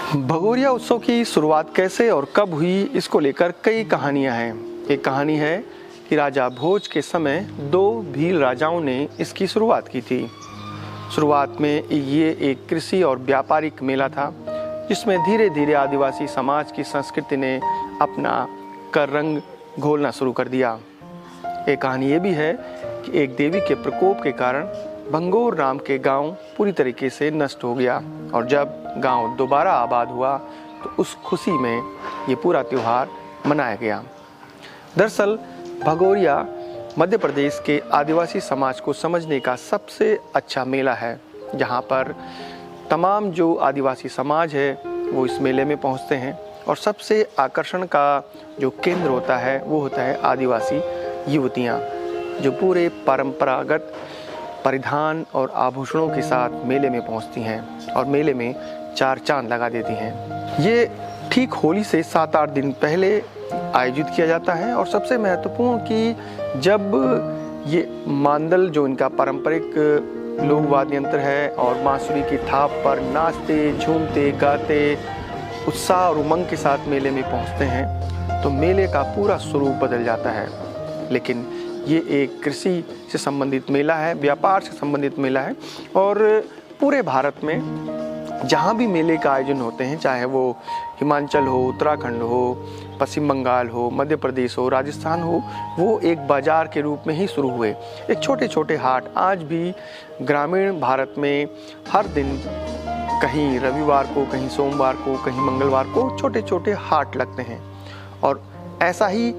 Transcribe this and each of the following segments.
भगोरिया उत्सव की शुरुआत कैसे और कब हुई, इसको लेकर कई कहानियां हैं। एक कहानी है कि राजा भोज के समय दो भील राजाओं ने इसकी शुरुआत की थी। शुरुआत में ये एक कृषि और व्यापारिक मेला था, जिसमें धीरे धीरे आदिवासी समाज की संस्कृति ने अपना कर रंग घोलना शुरू कर दिया। एक कहानी ये भी है कि एक देवी के प्रकोप के कारण भंगोर नाम के गांव पूरी तरीके से नष्ट हो गया, और जब गांव दोबारा आबाद हुआ तो उस खुशी में ये पूरा त्यौहार मनाया गया। दरअसल भगोरिया मध्य प्रदेश के आदिवासी समाज को समझने का सबसे अच्छा मेला है, जहां पर तमाम जो आदिवासी समाज है वो इस मेले में पहुंचते हैं, और सबसे आकर्षण का जो केंद्र होता है वो होता है आदिवासी युवतियां, जो पूरे परंपरागत परिधान और आभूषणों के साथ मेले में पहुंचती हैं और मेले में चार चांद लगा देती हैं। ये ठीक होली से 7-8 दिन पहले आयोजित किया जाता है, और सबसे महत्वपूर्ण कि जब ये मांदल जो इनका पारंपरिक लोक वाद्य यंत्र है और बांसुरी की थाप पर नाचते झूमते गाते उत्साह और उमंग के साथ मेले में पहुंचते हैं, तो मेले का पूरा स्वरूप बदल जाता है। लेकिन ये एक कृषि से संबंधित मेला है, व्यापार से संबंधित मेला है, और पूरे भारत में जहाँ भी मेले का आयोजन होते हैं, चाहे वो हिमाचल हो, उत्तराखंड हो, पश्चिम बंगाल हो, मध्य प्रदेश हो, राजस्थान हो, वो एक बाजार के रूप में ही शुरू हुए। एक छोटे छोटे हाट आज भी ग्रामीण भारत में हर दिन, कहीं रविवार को, कहीं सोमवार को, कहीं मंगलवार को छोटे छोटे हाट लगते हैं, और ऐसा ही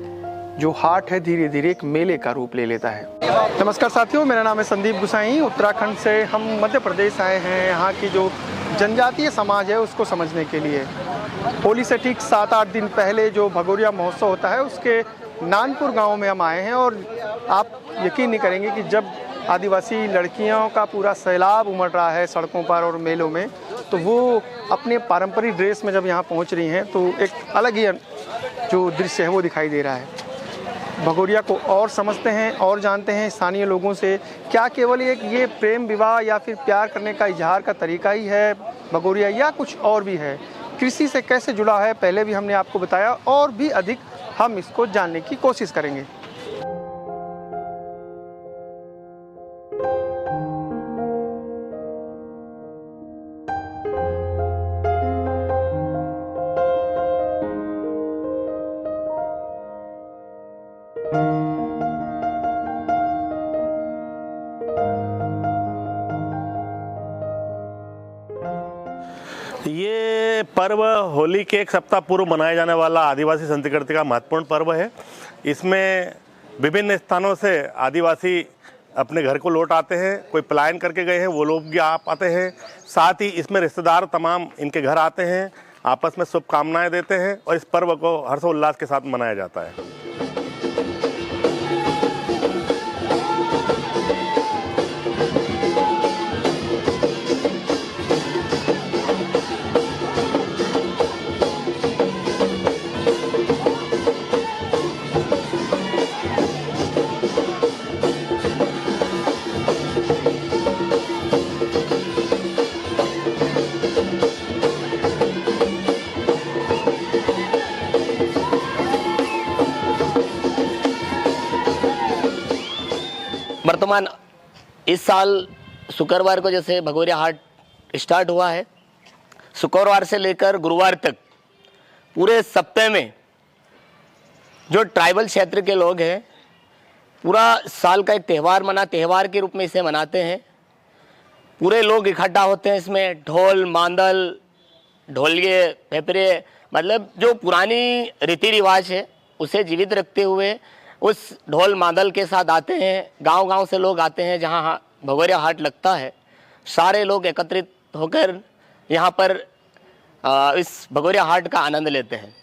जो हाट है धीरे धीरे एक मेले का रूप ले लेता है। नमस्कार साथियों, मेरा नाम है संदीप गुसाई। उत्तराखंड से हम मध्य प्रदेश आए हैं यहाँ की जो जनजातीय समाज है उसको समझने के लिए। होली से ठीक 7-8 दिन पहले जो भगोरिया महोत्सव होता है उसके नानपुर गांव में हम आए हैं, और आप यकीन नहीं करेंगे कि जब आदिवासी लड़कियों का पूरा सैलाब उमड़ रहा है सड़कों पर और मेलों में, तो वो अपने पारंपरिक ड्रेस में जब यहाँ पहुँच रही हैं तो एक अलग ही जो दृश्य है वो दिखाई दे रहा है। भगोरिया को और समझते हैं और जानते हैं स्थानीय लोगों से। क्या केवल एक ये प्रेम विवाह या फिर प्यार करने का इजहार का तरीका ही है भगोरिया, या कुछ और भी है? कृषि से कैसे जुड़ा है पहले भी हमने आपको बताया, और भी अधिक हम इसको जानने की कोशिश करेंगे। ये पर्व होली के एक सप्ताह पूर्व मनाया जाने वाला आदिवासी संस्कृति का महत्वपूर्ण पर्व है। इसमें विभिन्न स्थानों से आदिवासी अपने घर को लौट आते हैं, कोई पलायन करके गए हैं वो लोग भी आते हैं। साथ ही इसमें रिश्तेदार तमाम इनके घर आते हैं, आपस में शुभकामनाएं देते हैं, और इस पर्व को हर्षोल्लास के साथ मनाया जाता है। वर्तमान इस साल शुक्रवार को जैसे भगोरिया हाट स्टार्ट हुआ है, शुक्रवार से लेकर गुरुवार तक पूरे सप्ताह में जो ट्राइबल क्षेत्र के लोग हैं पूरा साल का एक त्यौहार के रूप में इसे मनाते हैं। पूरे लोग इकट्ठा होते हैं इसमें, ढोल मांदल ढोलिये पेपरे, मतलब जो पुरानी रीति रिवाज है उसे जीवित रखते हुए उस ढोल मादल के साथ आते हैं। गांव-गांव से लोग आते हैं जहां भगोरिया हाट लगता है। सारे लोग एकत्रित होकर यहां पर इस भगोरिया हाट का आनंद लेते हैं।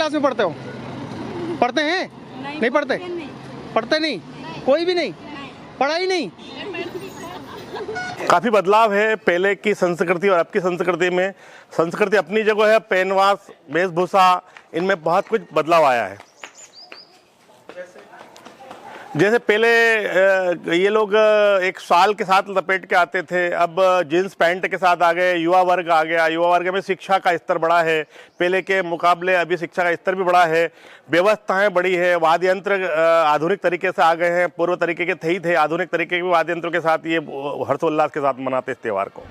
क्लास में पढ़ते हो? पढ़ते हैं? नहीं पढ़ते? पढ़ते नहीं? कोई भी नहीं? पढ़ाई नहीं? काफ़ी बदलाव है पहले की संस्कृति और अब की संस्कृति में। संस्कृति अपनी जगह है, पहनवास, वेशभूषा, इनमें बहुत कुछ बदलाव आया है। जैसे पहले ये लोग एक शाल के साथ लपेट के आते थे, अब जींस पैंट के साथ आ गए। युवा वर्ग आ गया, युवा वर्ग में शिक्षा का स्तर बढ़ा है, पहले के मुकाबले अभी शिक्षा का स्तर भी बढ़ा है, व्यवस्थाएं बढ़ी है, वाद्य यंत्र आधुनिक तरीके से आ गए हैं। पूर्व तरीके के थे आधुनिक तरीके के वाद्य यंत्रों के साथ ये हर्षोल्लास के साथ मनाते इस त्यौहार को।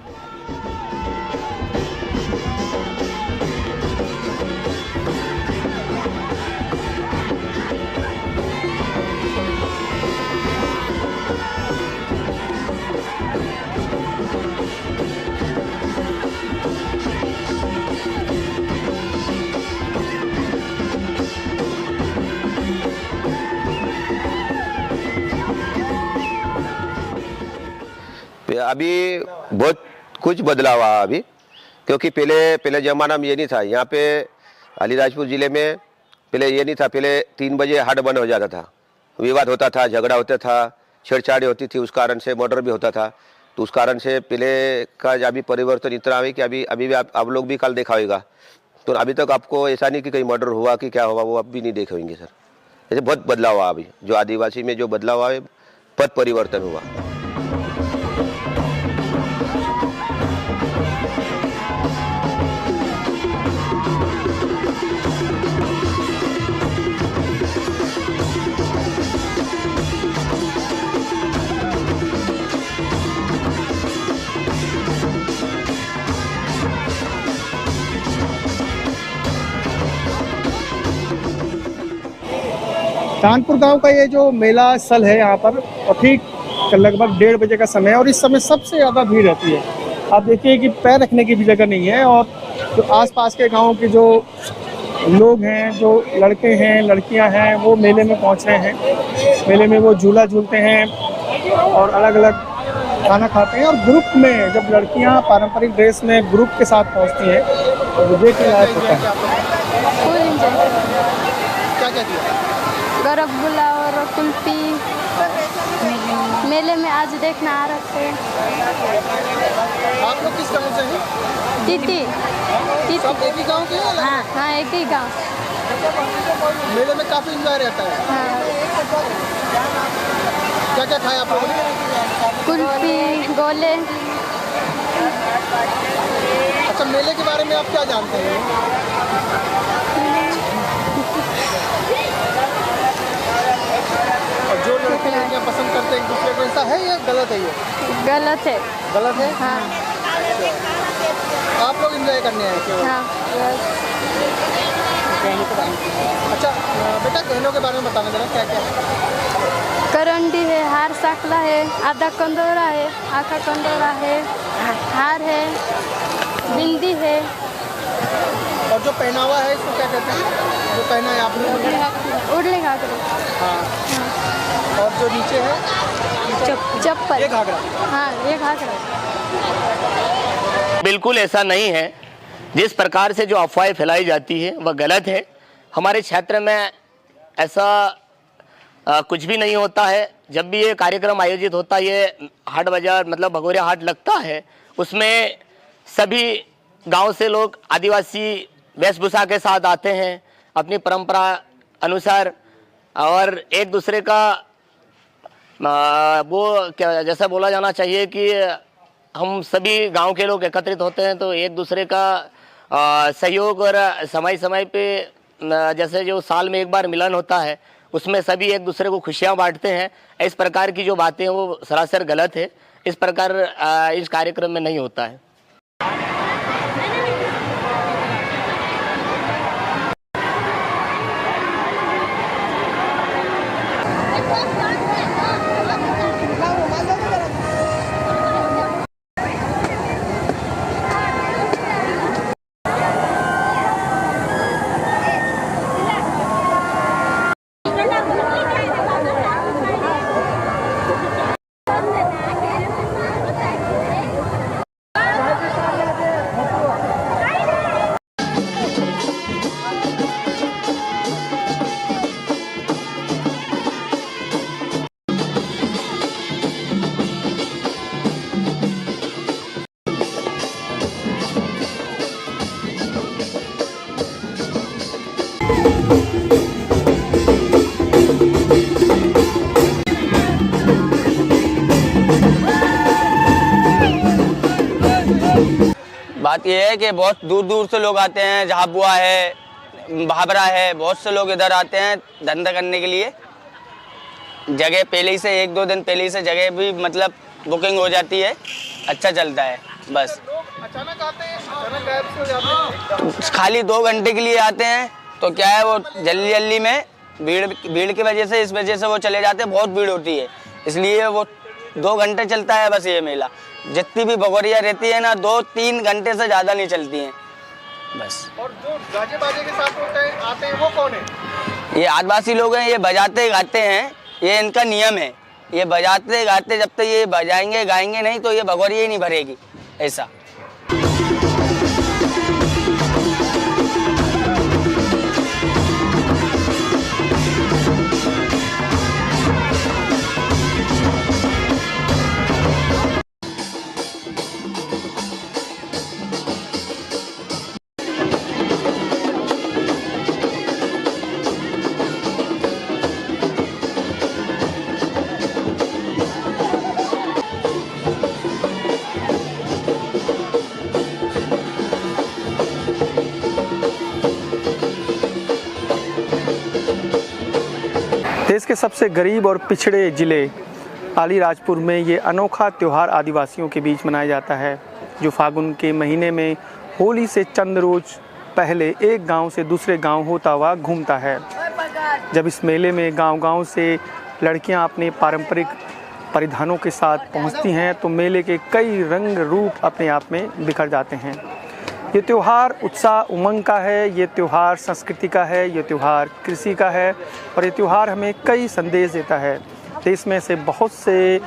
अभी बहुत कुछ बदलाव हुआ अभी, क्योंकि पहले ज़माना में ये नहीं था। यहाँ पे अलीराजपुर ज़िले में पहले ये नहीं था। पहले 3 बजे हाट बंद हो जाता था, विवाद होता था, झगड़ा होता था, छेड़छाड़ी होती थी, उस कारण से मर्डर भी होता था। तो उस कारण से पहले का अभी परिवर्तन इतना है कि अभी भी आप लोग भी कल देखा होगा। तो अभी तक आपको ऐसा नहीं कि कहीं मर्डर हुआ कि क्या हुआ, वो अब भी नहीं देखे होंगे सर। ऐसे बहुत बदलाव हुआ अभी, जो आदिवासी में जो बदलाव हुआ है, पथ परिवर्तन हुआ। कानपुर गांव का ये जो मेला स्थल है यहाँ पर, और ठीक लगभग 1:30 बजे का समय है, और इस समय सबसे ज़्यादा भीड़ रहती है। आप देखिए कि पैर रखने की भी जगह नहीं है, और जो आसपास के गांव के जो लोग हैं, जो लड़के हैं, लड़कियां हैं, वो मेले में पहुंच रहे हैं। मेले में वो झूला झूलते हैं और अलग अलग खाना खाते हैं। और ग्रुप में जब लड़कियां पारंपरिक ड्रेस में ग्रुप के साथ पहुंचती हैं तो वो देखने लायक होता है। क्या क्या दिया? गरगुल्ला और कुल्फी मेले में आज देखना आ रखे हैं। आप लोग किस गांव से हैं? तीती। सब एक ही गांव के हैं? हाँ हाँ, एक ही गांव। मेले में काफी एंजॉय रहता है। हाँ। क्या क्या खाया आप लोगों ने? कुल्फी, गोले। अच्छा, मेले के बारे में आप क्या जानते हैं? और जो लड़के लड़कियां पसंद करते हैं एक दूसरे को, ऐसा है या गलत है? ये गलत है। गलत है? हाँ। आप लोग एंजॉय करने आए केवल? हाँ। अच्छा बेटा, गहनों के बारे में बताना जरा, क्या क्या है? करंडी है, हार साकला है, आधा कंदोरा है, आखा कंदोरा है, हार है, बिंदी है। और जो पहनावा है इसको क्या कहते हैं? जो पहना है आपने? उड़ले घाघरा। हाँ। और जो नीचे है? चप्पल। ये घाघरा? हाँ, ये घाघरा। बिल्कुल ऐसा नहीं है। जिस प्रकार से जो अफवाहें फैलाई जाती है वह गलत है। हमारे क्षेत्र में ऐसा कुछ भी नहीं होता है। जब भी ये कार्यक्रम आयोजित होता है, ये हाट बाजार मतलब भगोरिया हाट लगता है, उसमें सभी गांव से लोग आदिवासी वेशभूषा के साथ आते हैं अपनी परंपरा अनुसार, और एक दूसरे का वो क्या जैसा बोला जाना चाहिए कि हम सभी गांव के लोग एकत्रित होते हैं, तो एक दूसरे का सहयोग और समय समय पे जैसे जो साल में एक बार मिलन होता है, उसमें सभी एक दूसरे को खुशियां बांटते हैं। इस प्रकार की जो बातें हैं वो सरासर गलत है। इस प्रकार इस कार्यक्रम में नहीं होता है। ये है कि बहुत दूर दूर से लोग आते हैं, झाबुआ है, भाबरा है, बहुत से लोग इधर आते हैं धंधा करने के लिए। जगह पहले ही से 1-2 दिन पहले ही से जगह भी मतलब बुकिंग हो जाती है, अच्छा चलता है। बस अचानक आते हैं, अचानक गायब से हो जाते हैं। खाली 2 घंटे के लिए आते हैं तो क्या है, वो जल्दी जल्दी में भीड़ की वजह से, इस वजह से वो चले जाते हैं, बहुत भीड़ होती है, इसलिए वो 2 घंटे चलता है बस ये मेला। जितनी भी भगोरिया रहती है ना, 2-3 घंटे से ज़्यादा नहीं चलती हैं बस। और जो गाजे बाजे के साथ होते हैं आते हैं वो कौन है? ये आदिवासी लोग हैं, ये बजाते गाते हैं, ये इनका नियम है। ये बजाते गाते, जब तक ये बजाएंगे गाएंगे नहीं तो ये भगोरिया ही नहीं भरेगी, ऐसा। देश के सबसे गरीब और पिछड़े ज़िले अलीराजपुर में ये अनोखा त्यौहार आदिवासियों के बीच मनाया जाता है, जो फागुन के महीने में होली से चंद रोज पहले एक गांव से दूसरे गांव होता हुआ घूमता है। जब इस मेले में गांव-गांव से लड़कियां अपने पारंपरिक परिधानों के साथ पहुंचती हैं तो मेले के कई रंग रूप अपने आप में बिखर जाते हैं। ये त्यौहार उत्साह उमंग का है, ये त्यौहार संस्कृति का है, ये त्यौहार कृषि का है और ये त्यौहार हमें कई संदेश देता है। देश में से बहुत से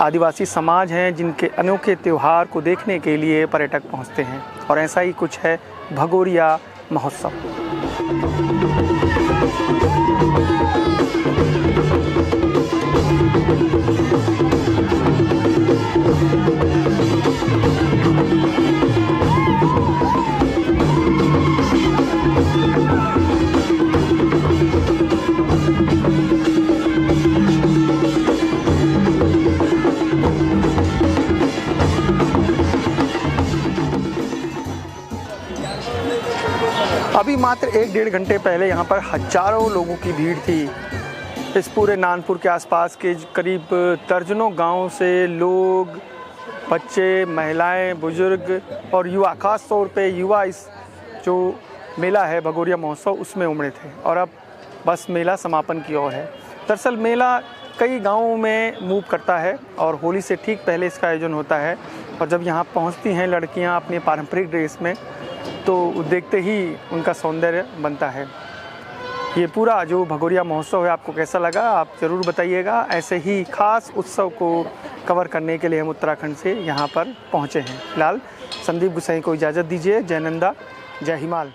आदिवासी समाज हैं जिनके अनोखे त्यौहार को देखने के लिए पर्यटक पहुंचते हैं और ऐसा ही कुछ है भगोरिया महोत्सव। अभी मात्र 1-1.5 घंटे पहले यहाँ पर हजारों लोगों की भीड़ थी। इस पूरे नानपुर के आसपास के करीब दर्जनों गांव से लोग, बच्चे, महिलाएं, बुजुर्ग और युवा, खास तौर पे युवा इस जो मेला है भगोरिया महोत्सव उसमें उमड़े थे और अब बस मेला समापन की ओर है। दरअसल मेला कई गांवों में मूव करता है और होली से ठीक पहले इसका आयोजन होता है और जब यहाँ पहुँचती हैं लड़कियाँ अपने पारंपरिक ड्रेस में तो देखते ही उनका सौंदर्य बनता है। ये पूरा जो भगोरिया महोत्सव है आपको कैसा लगा आप ज़रूर बताइएगा। ऐसे ही खास उत्सव को कवर करने के लिए हम उत्तराखंड से यहाँ पर पहुँचे हैं। फिलहाल संदीप गुसाई को इजाज़त दीजिए। जय नंदा, जय हिमाल।